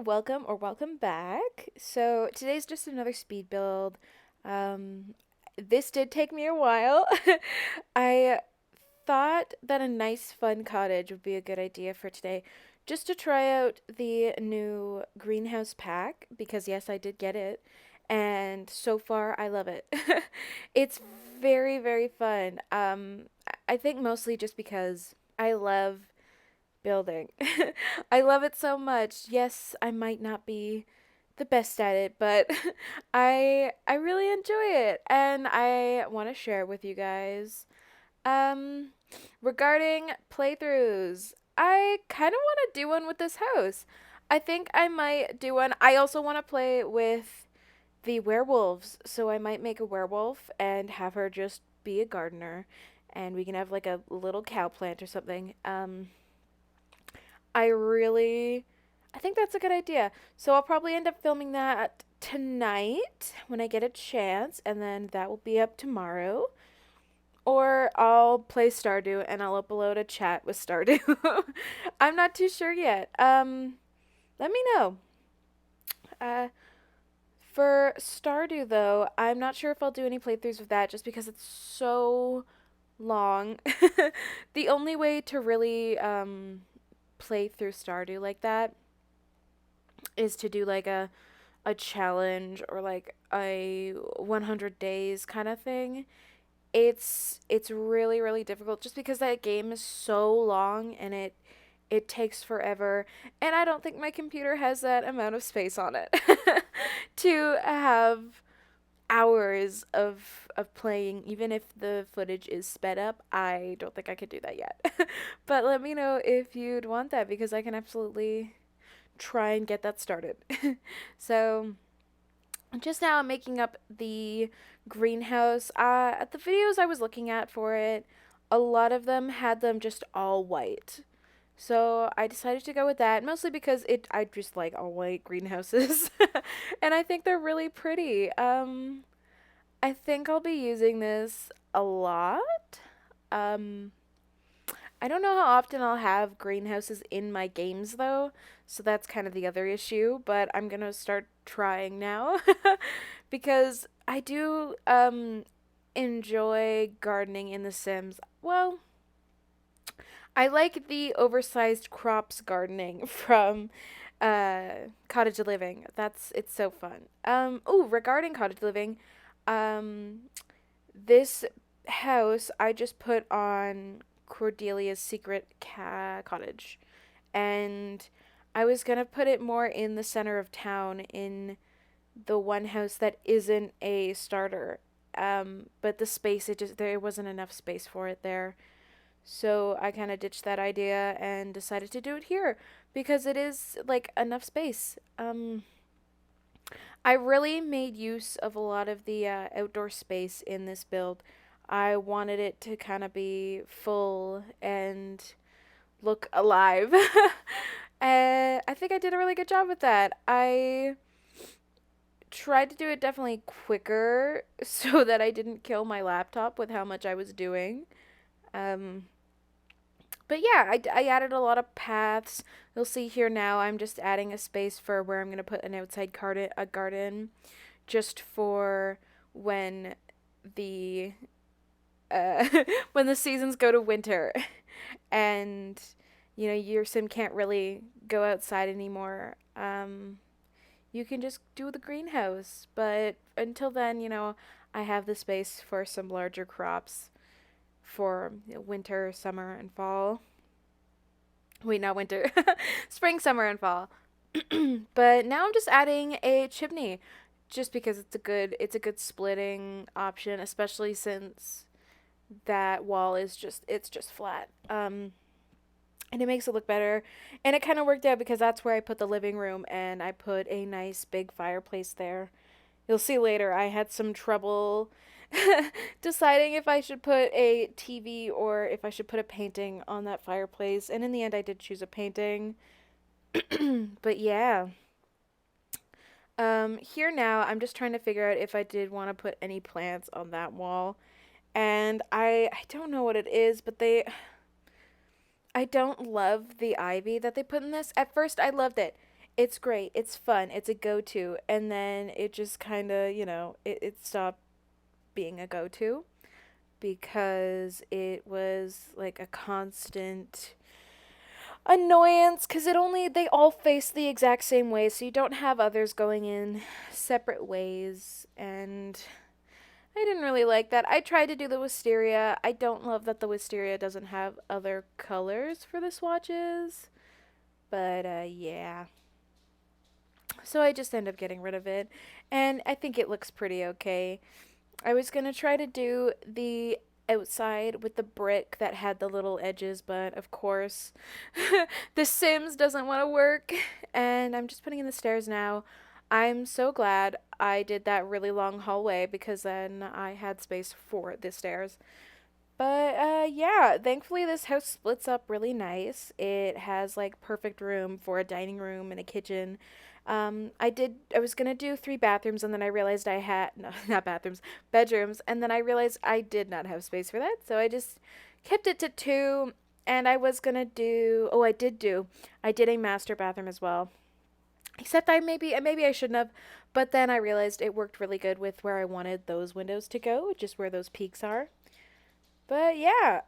welcome or welcome back. So today's just another speed build. Um, this did take me a while. I thought that a nice fun cottage would be a good idea for today, just to try out the new greenhouse pack because yes, I did get it, and so far I love it. It's very, very fun. I think mostly just because I love building. I love it so much. Yes, I might not be the best at it, but I really enjoy it and I want to share it with you guys. Um Regarding playthroughs, I kind of want to do one with this house. I think I might do one. I also want to play with the werewolves, so I might make a werewolf and have her just be a gardener and we can have like a little cow plant or something. I really I think that's a good idea. So I'll probably end up filming that tonight when I get a chance, and then that will be up tomorrow. Or I'll play Stardew and I'll upload a chat with Stardew. I'm not too sure yet. Let me know. Uh, for Stardew though, I'm not sure if I'll do any playthroughs with that just because it's so long. The only way to really play through Stardew like that is to do like a challenge or like a 100 days kind of thing. It's really difficult just because that game is so long and it takes forever, and I don't think my computer has that amount of space on it to have hours of playing. Even if the footage is sped up, I don't think I could do that yet. But let me know if you'd want that because I can absolutely try and get that started. So just now I'm making up the greenhouse. At the videos I was looking at for it, a lot of them had them just all white. So I decided to go with that, mostly because I just like all white greenhouses. And I think they're really pretty. I think I'll be using this a lot. Um I don't know how often I'll have greenhouses in my games though, so that's kind of the other issue, but I'm gonna start trying now because I do enjoy gardening in The Sims. Well, I like the oversized crops gardening from cottage living. It's so fun. Regarding cottage living, um this house I just put on Cordelia's secret cottage, and I was gonna put it more in the center of town in the one house that isn't a starter. But the space, there wasn't enough space for it there, so I kind of ditched that idea and decided to do it here because it is like enough space. I really made use of a lot of the outdoor space in this build. I wanted it to kind of be full and look alive. And I think I did a really good job with that. I tried to do it definitely quicker so that I didn't kill my laptop with how much I was doing. Um, but yeah, I added a lot of paths. You'll see here now I'm just adding a space for where I'm going to put an outside garden just for when the uh, when the seasons go to winter and your sim can't really go outside anymore. You can just do the greenhouse, but until then, I have the space for some larger crops for winter, summer, and fall. Wait, not winter. Spring, summer, and fall. But now I'm just adding a chimney just because it's a good splitting option, especially since that wall is just flat. And it makes it look better. And it kind of worked out because that's where I put the living room and I put a nice big fireplace there. You'll see later I had some trouble deciding if I should put a TV or if I should put a painting on that fireplace. And in the end, I did choose a painting. But yeah. Here now, I'm just trying to figure out if I did want to put any plants on that wall. And I don't know what it is, but I don't love the ivy that they put in this. At first, I loved it. It's great. It's fun. It's a go-to. And then it just kind of, it stopped being a go-to because it was like a constant annoyance because they all face the exact same way, so you don't have others going in separate ways. And I didn't really like that. I tried to do the wisteria. I don't love that the wisteria doesn't have other colors for the swatches, but yeah. So I just end up getting rid of it, and I think it looks pretty okay. I was gonna try to do the outside with the brick that had the little edges, but of course, the Sims doesn't want to work, and I'm just putting in the stairs now. I'm so glad I did that really long hallway because then I had space for the stairs. But yeah, thankfully this house splits up really nice. It has like perfect room for a dining room and a kitchen. I was gonna do three bathrooms and then I realized I had, no, not bathrooms, bedrooms, and then I realized I did not have space for that, so I just kept it to two. And I was gonna do, oh, I did a master bathroom as well. Except maybe I shouldn't have, but then I realized it worked really good with where I wanted those windows to go, just where those peaks are. But yeah,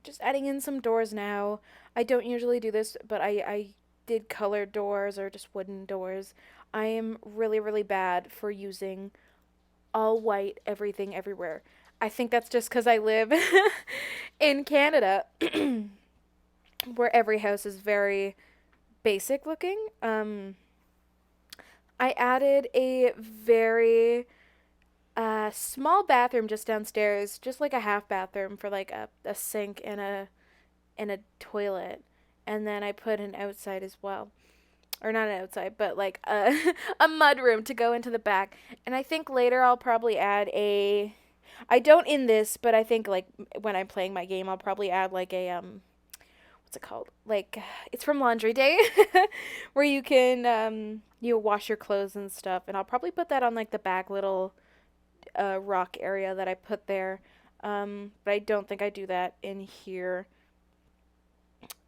just adding in some doors now. I don't usually do this, but I did colored doors or just wooden doors. I am really, really bad for using all white everything everywhere. I think that's just because I live in Canada, where every house is very basic looking. I added a very small bathroom just downstairs, just like a half bathroom for like a sink and a toilet. And then I put an outside as well. Or not an outside, but like a a mud room to go into the back. And I think later I'll probably add a I don't in this, but I think like when I'm playing my game I'll probably add like a what's it called? Like it's from Laundry Day where you can you wash your clothes and stuff, and I'll probably put that on like the back little rock area that I put there. But I don't think I do that in here.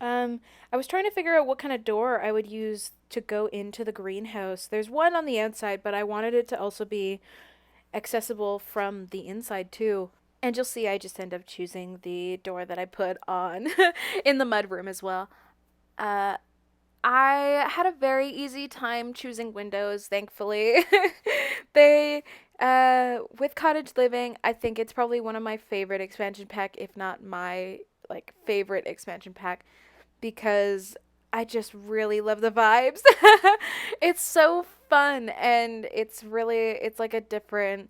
I was trying to figure out what kind of door I would use to go into the greenhouse. There's one on the outside, but I wanted it to also be accessible from the inside too. And you'll see I just end up choosing the door that I put on in the mudroom as well. Uh, I had a very easy time choosing windows, thankfully. They, with cottage living, I think it's probably one of my favorite expansion pack, if not my like favorite expansion pack, because I just really love the vibes. It's so fun, and it's like a different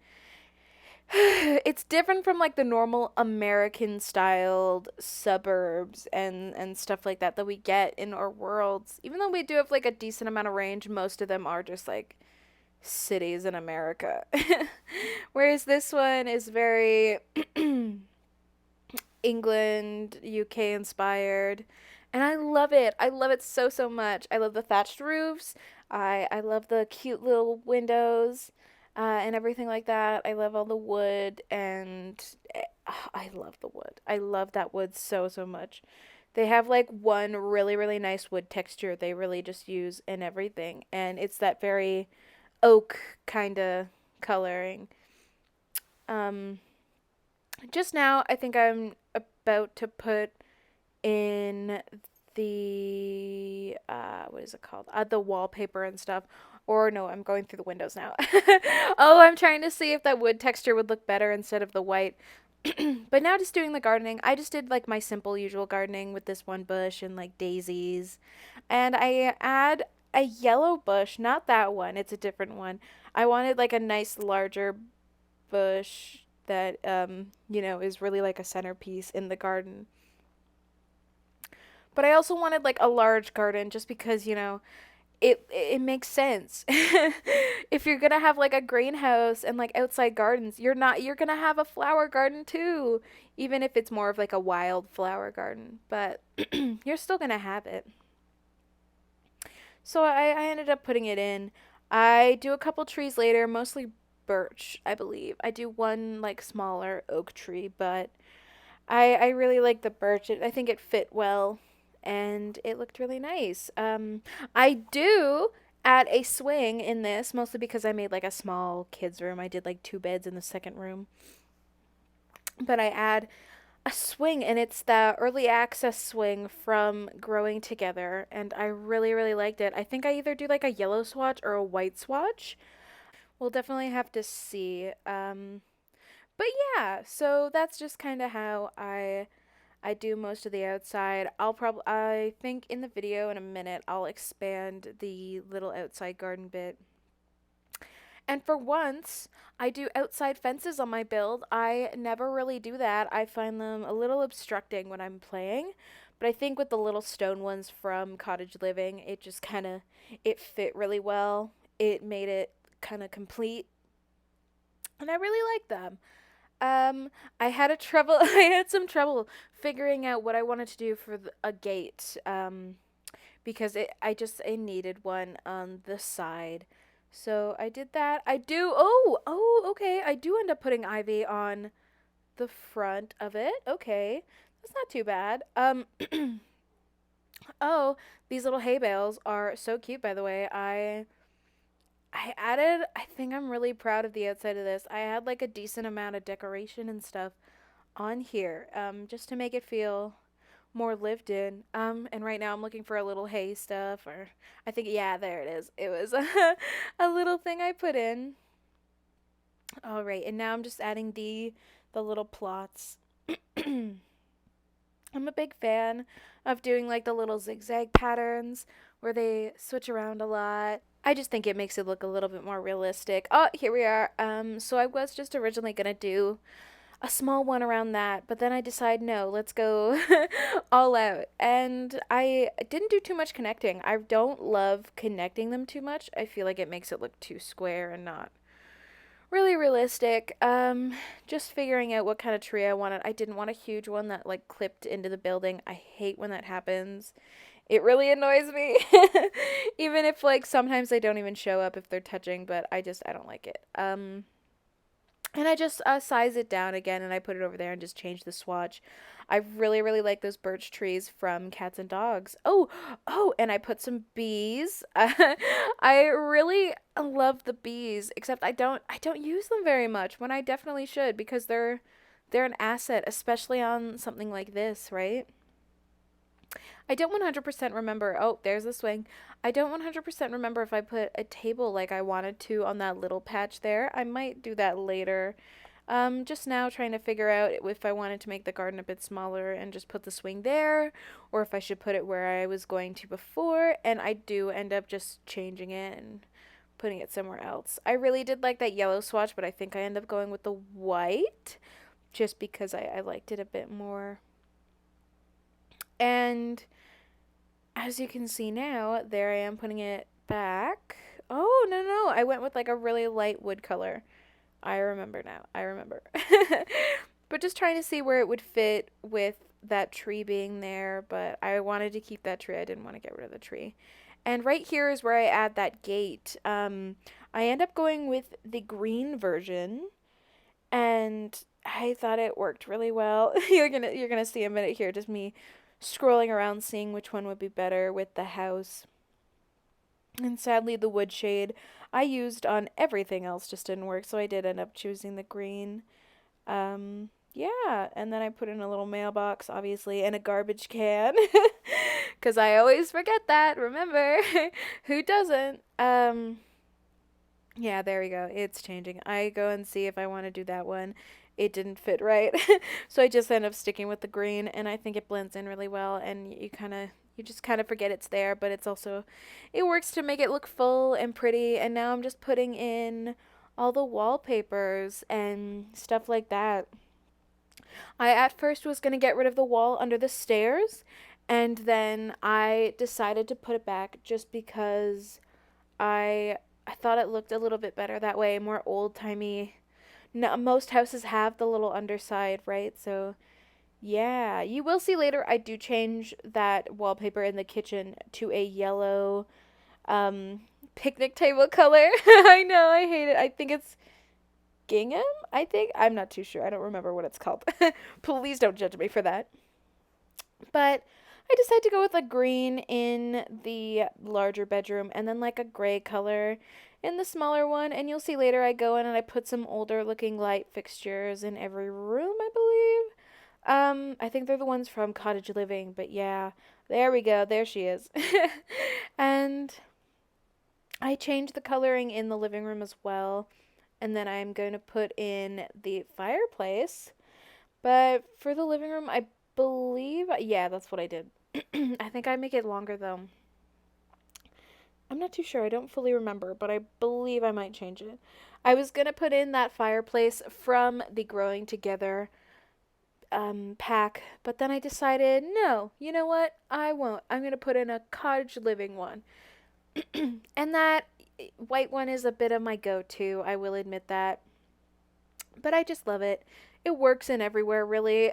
it's different from like the normal American styled suburbs and stuff like that we get in our worlds. Even though we do have like a decent amount of range, most of them are just like cities in America. Whereas this one is very England, UK inspired. And I love it. I love it so, so much. I love the thatched roofs. I love the cute little windows and everything like that. I love all the wood, and I love the wood. I love that wood so, so much. They have like one really, really nice wood texture they really just use in everything. And it's that very oak kind of coloring. Um, just now, I think I'm about to put in the what is it called? The wallpaper and stuff. Or no, I'm going through the windows now. Oh, I'm trying to see if that wood texture would look better instead of the white. But now just doing the gardening, I just did like my simple usual gardening with this one bush and like daisies. And I add a yellow bush, not that one, it's a different one. I wanted like a nice larger bush that is really like a centerpiece in the garden. But I also wanted like a large garden just because, it makes sense. If you're gonna have like a greenhouse and like outside gardens, you're gonna have a flower garden too, even if it's more of like a wild flower garden. But you're still gonna have it. So I ended up putting it in. I do a couple trees later, mostly birch, I believe. I do one like smaller oak tree, but I really like the birch. I think it fit well, and it looked really nice. I do add a swing in this, mostly because I made like a small kids room. I did like 2 beds in the second room. But I add a swing, and it's the early access swing from Growing Together, and I really, really liked it. I think I either do like a yellow swatch or a white swatch. We'll definitely have to see. But yeah, so that's just kind of how I do most of the outside. I think in the video in a minute I'll expand the little outside garden bit. And for once, I do outside fences on my build. I never really do that. I find them a little obstructing when I'm playing. But I think with the little stone ones from Cottage Living, it just kind of it fit really well. It made it kind of complete, and I really like them. I had a trouble. I had some trouble figuring out what I wanted to do for a gate. Because I needed one on the side. So I did that. I do okay. I do end up putting ivy on the front of it. Okay. That's not too bad. Oh, these little hay bales are so cute, by the way. I think I'm really proud of the outside of this. I had like a decent amount of decoration and stuff on here, just to make it feel more lived in. And right now I'm looking for a little hay stuff, or I think, yeah, there it is. It was a little thing I put in. All right, and now I'm just adding the little plots. I'm a big fan of doing like the little zigzag patterns where they switch around a lot. I just think it makes it look a little bit more realistic. Oh, here we are. So I was just originally gonna do a small one around that, but then I decide no, let's go all out. And I didn't do too much connecting. I don't love connecting them too much. I feel like it makes it look too square and not really realistic. Just figuring out what kind of tree I wanted. I didn't want a huge one that like clipped into the building. I hate when that happens. It really annoys me. Even if like sometimes they don't even show up if they're touching, but I don't like it. And I just size it down again, and I put it over there and just change the swatch. I really, really like those birch trees from Cats and Dogs. Oh, and I put some bees. I really love the bees, except I don't use them very much when I definitely should, because they're an asset, especially on something like this, right? I don't 100% remember. Oh, there's the swing. I don't 100% remember if I put a table like I wanted to on that little patch there. I might do that later. Just now trying to figure out if I wanted to make the garden a bit smaller and just put the swing there, or if I should put it where I was going to before, and I do end up just changing it and putting it somewhere else. I really did like that yellow swatch, but I think I end up going with the white just because I liked it a bit more. And as you can see now, there I am putting it back. Oh, no, no. I went with like a really light wood color. I remember now. I remember. But just trying to see where it would fit with that tree being there. But I wanted to keep that tree. I didn't want to get rid of the tree. And right here is where I add that gate. I end up going with the green version. And I thought it worked really well. You're gonna see a minute here, just me scrolling around seeing which one would be better with the house. And sadly, the wood shade I used on everything else just didn't work, so I did end up choosing the green. Yeah, and then I put in a little mailbox, obviously, and a garbage can. Because I always forget that, remember? Who doesn't? Yeah, there we go. It's changing. I go and see if I want to do that one. It didn't fit right. So I just end up sticking with the green, and I think it blends in really well, and you just kind of forget it's there, but it works to make it look full and pretty. And now I'm just putting in all the wallpapers and stuff like that. I at first was going to get rid of the wall under the stairs, and then I decided to put it back just because I thought it looked a little bit better that way, more old-timey. No, most houses have the little underside, right? So, yeah, you will see later I do change that wallpaper in the kitchen to a yellow um picnic table color. I know, I hate it. I think it's gingham, I think. I'm not too sure. I don't remember what it's called. Please don't judge me for that. But I decided to go with a green in the larger bedroom and then like a gray color in the smaller one. And you'll see later I go in and I put some older looking light fixtures in every room, I believe. I think they're the ones from Cottage Living, but yeah, there we go. There she is. And I changed the coloring in the living room as well. And then I'm going to put in the fireplace. But for the living room, I believe, yeah, that's what I did. I think I make it longer though. I'm not too sure. I don't fully remember, but I believe I might change it. I was going to put in that fireplace from the Growing Together pack, but then I decided, no, you know what? I won't. I'm going to put in a cottage living one. And that white one is a bit of my go to, I will admit that. But I just love it. It works in everywhere, really.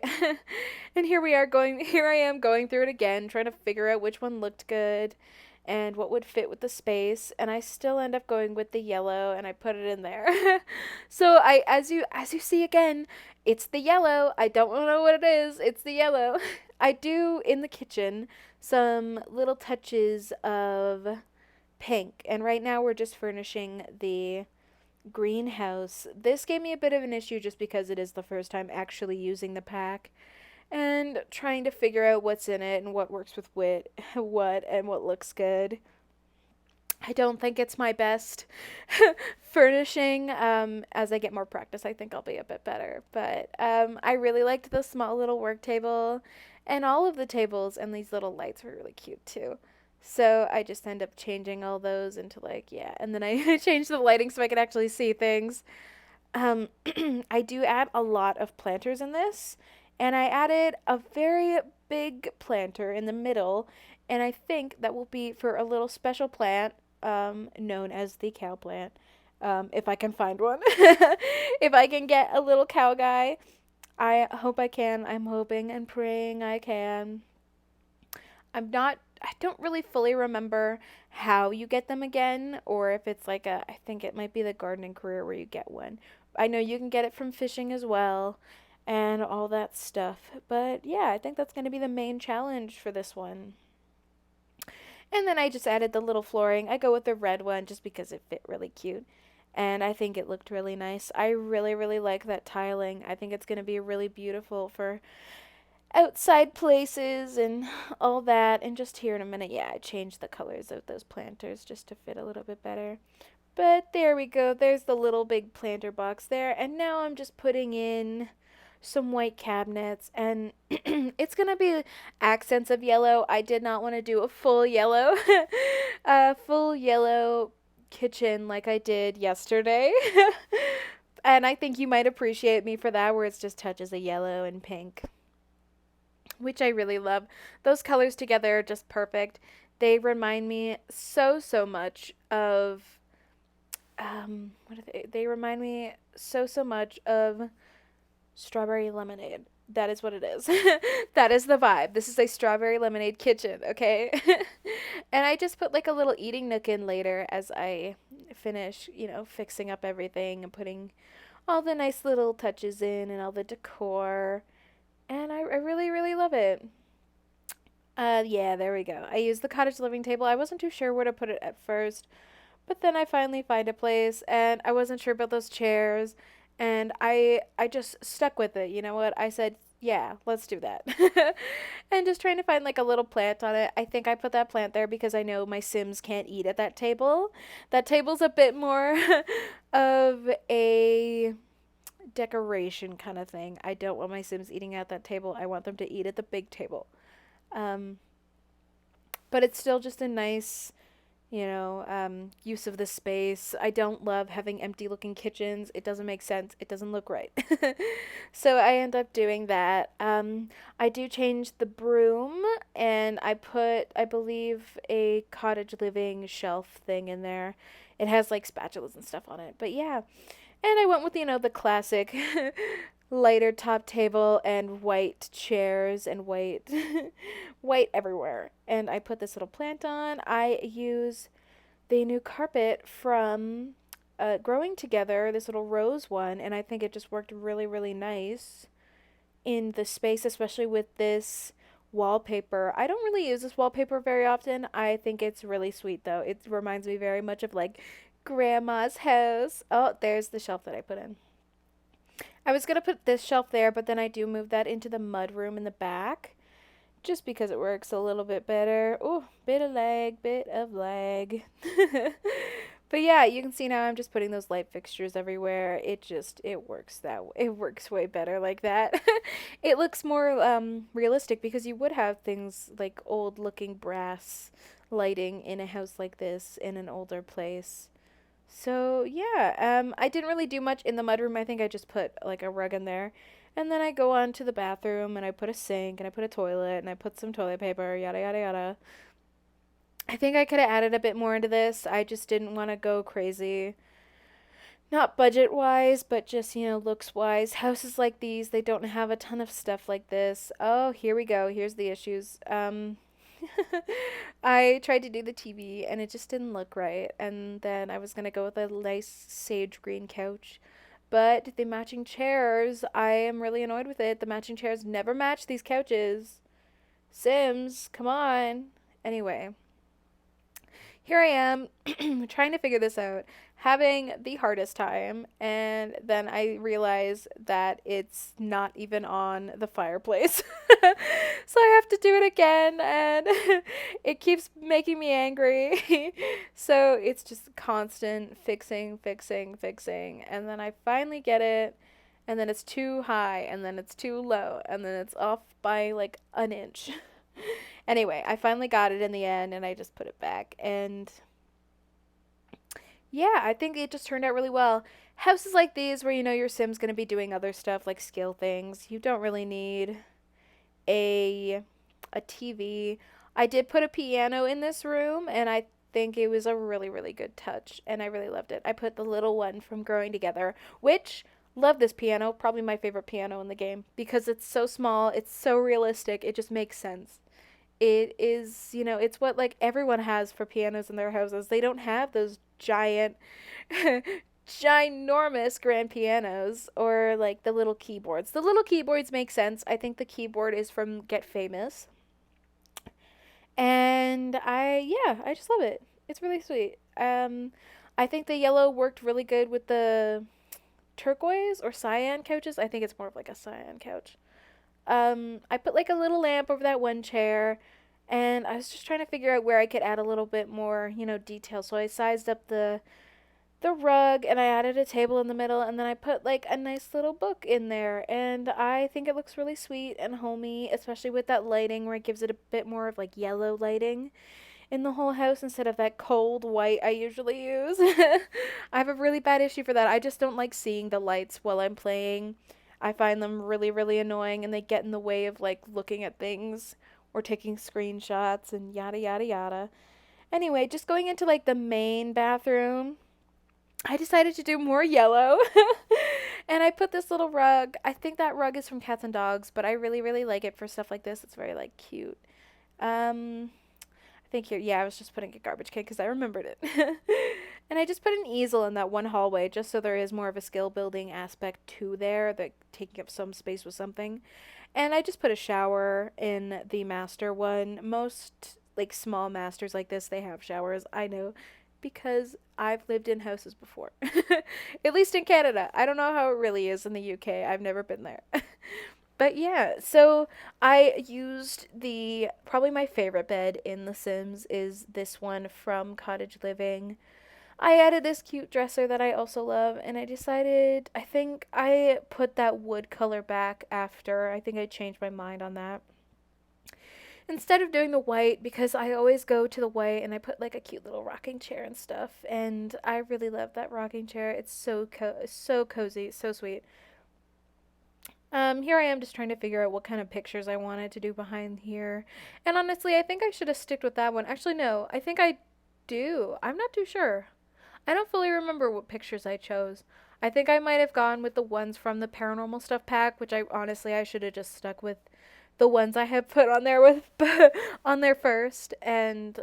And here I am going through it again, trying to figure out which one looked good and what would fit with the space, and I still end up going with the yellow and I put it in there. So I as you see again, it's the yellow. I don't know what it is. It's the yellow. I do in the kitchen some little touches of pink, and right now we're just furnishing the greenhouse. This gave me a bit of an issue just because it is the first time actually using the pack and trying to figure out what's in it and what works with what and what looks good. I don't think it's my best furnishing. As I get more practice, I think I'll be a bit better. But I really liked the small little work table, and all of the tables and these little lights were really cute too. So I just end up changing all those into like, yeah, and then I changed the lighting so I could actually see things. Um, I do add a lot of planters in this, and I added a very big planter in the middle, and I think that will be for a little special plant known as the cow plant. If I can find one. If I can get a little cow guy, I hope I can. I'm hoping and praying I can. I don't really fully remember how you get them again, or if it's like I think it might be the gardening career where you get one. I know you can get it from fishing as well and all that stuff. But yeah, I think that's going to be the main challenge for this one. And then I just added the little flooring. I go with the red one just because it fit really cute. And I think it looked really nice. I really, really like that tiling. I think it's going to be really beautiful for outside places and all that. And just here in a minute, yeah, I changed the colors of those planters just to fit a little bit better. But there we go. There's the little big planter box there. And now I'm just putting in some white cabinets, and it's gonna be accents of yellow. I did not want to do a full yellow a full yellow kitchen like I did yesterday. And I think you might appreciate me for that, where it's just touches of yellow and pink, which I really love. Those colors together are just perfect. They remind me so much of what are they? They remind me so much of strawberry lemonade. That is what it is. That is the vibe. This is a strawberry lemonade kitchen, okay? And I just put like a little eating nook in later as I finish, fixing up everything and putting all the nice little touches in and all the decor. And I really, really love it. Yeah, there we go. I used the cottage living table. I wasn't too sure where to put it at first, but then I finally find a place, and I wasn't sure about those chairs, and I just stuck with it. You know what? I said, "Yeah, let's do that." And just trying to find like a little plant on it. I think I put that plant there because I know my Sims can't eat at that table. That table's a bit more of a decoration kind of thing. I don't want my Sims eating at that table. I want them to eat at the big table. Um, but it's still just a nice use of the space. I don't love having empty looking kitchens. It doesn't make sense. It doesn't look right. So I end up doing that. I do change the broom, and I put, I believe, a cottage living shelf thing in there. It has like spatulas and stuff on it. But yeah. And I went with, the classic lighter top table and white chairs and white white everywhere. And I put this little plant on. I use the new carpet from Growing Together, this little rose one, and I think it just worked really, really nice in the space, especially with this wallpaper. I don't really use this wallpaper very often. I think it's really sweet though. It reminds me very much of like grandma's house. Oh, there's the shelf that I put in. I was gonna put this shelf there, but then I do move that into the mud room in the back just because it works a little bit better. Oh, bit of lag. But yeah, you can see now I'm just putting those light fixtures everywhere. It works it works way better like that. It looks more realistic because you would have things like old looking brass lighting in a house like this in an older place. So yeah, I didn't really do much in the mudroom. I think I just put like a rug in there. And then I go on to the bathroom and I put a sink and I put a toilet and I put some toilet paper, yada yada yada. I think I could have added a bit more into this. I just didn't want to go crazy. Not budget wise, but just, looks wise. Houses like these, they don't have a ton of stuff like this. Oh, here we go. Here's the issues. I tried to do the TV and it just didn't look right. And then I was going to go with a nice sage green couch. But the matching chairs, I am really annoyed with it. The matching chairs never match these couches. Sims, come on. Anyway, here I am trying to figure this out, having the hardest time, and then I realize that it's not even on the fireplace. So I have to do it again, and it keeps making me angry. So it's just constant fixing, fixing, fixing, and then I finally get it, and then it's too high, and then it's too low, and then it's off by like an inch. Anyway, I finally got it in the end and I just put it back. And yeah, I think it just turned out really well. Houses like these where you know your Sim's going to be doing other stuff like skill things, you don't really need a TV. I did put a piano in this room and I think it was a really really good touch and I really loved it. I put the little one from Growing Together, which love this piano, probably my favorite piano in the game because it's so small, it's so realistic, it just makes sense. It is, it's what like everyone has for pianos in their houses. They don't have those giant, ginormous grand pianos or like the little keyboards. The little keyboards make sense. I think the keyboard is from Get Famous. And I just love it. It's really sweet. I think the yellow worked really good with the turquoise or cyan couches. I think it's more of like a cyan couch. I put like a little lamp over that one chair, and I was just trying to figure out where I could add a little bit more, detail. So I sized up the rug, and I added a table in the middle, and then I put like a nice little book in there, and I think it looks really sweet and homey, especially with that lighting where it gives it a bit more of like yellow lighting in the whole house instead of that cold white I usually use. I have a really bad issue for that. I just don't like seeing the lights while I'm playing. I find them really, really annoying and they get in the way of like looking at things or taking screenshots and yada, yada, yada. Anyway, just going into like the main bathroom, I decided to do more yellow. And I put this little rug. I think that rug is from Cats and Dogs, but I really, really like it for stuff like this. It's very like cute. I think here, yeah, I was just putting a garbage can because I remembered it. And I just put an easel in that one hallway just so there is more of a skill building aspect to there, that taking up some space with something. And I just put a shower in the master one. Most like small masters like this, they have showers. I know because I've lived in houses before. At least in Canada. I don't know how it really is in the UK. I've never been there. But yeah, so I used probably my favorite bed in The Sims is this one from Cottage Living. I added this cute dresser that I also love, and I think I put that wood color back after. I think I changed my mind on that. Instead of doing the white, because I always go to the white and I put like a cute little rocking chair and stuff, and I really love that rocking chair. It's so cozy, so sweet. Here I am just trying to figure out what kind of pictures I wanted to do behind here. And honestly, I think I should have sticked with that one. Actually, no, I think I do. I'm not too sure. I don't fully remember what pictures I chose. I think I might have gone with the ones from the paranormal stuff pack, which I should have just stuck with the ones I had put on there with on there first. And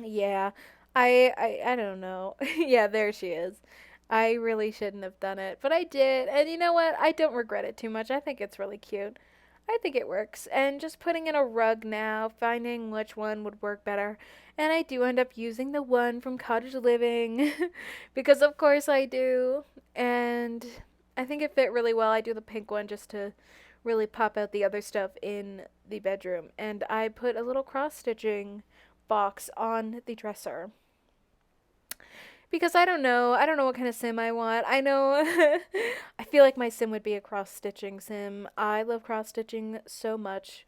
yeah, I don't know. Yeah, there she is. I really shouldn't have done it, but I did. And you know what? I don't regret it too much. I think it's really cute. I think it works. And just putting in a rug now, finding which one would work better. And I do end up using the one from Cottage Living because, of course, I do. And I think it fit really well. I do the pink one just to really pop out the other stuff in the bedroom. And I put a little cross stitching box on the dresser because I don't know. I don't know what kind of sim I want. I know I feel like my sim would be a cross stitching sim. I love cross stitching so much.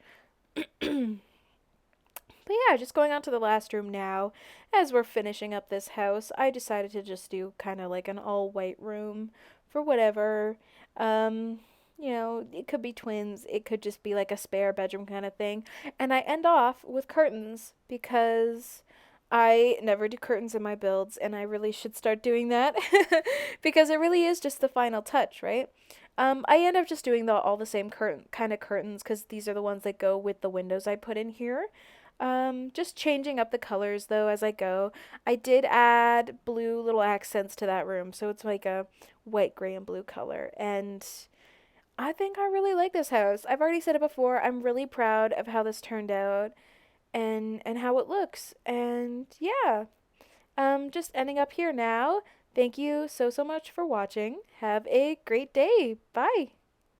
But yeah, just going on to the last room now. As we're finishing up this house, I decided to just do kind of like an all white room for whatever. Um, it could be twins, it could just be like a spare bedroom kind of thing. And I end off with curtains because I never do curtains in my builds, and I really should start doing that because it really is just the final touch, right? I end up just doing all the same curtain kind of curtains because these are the ones that go with the windows I put in here. Just changing up the colors though as I go. I did add blue little accents to that room, so it's like a white, gray, and blue color. And I think I really like this house. I've already said it before. I'm really proud of how this turned out and how it looks. And yeah, just ending up here now. Thank you so much for watching. Have a great day. Bye.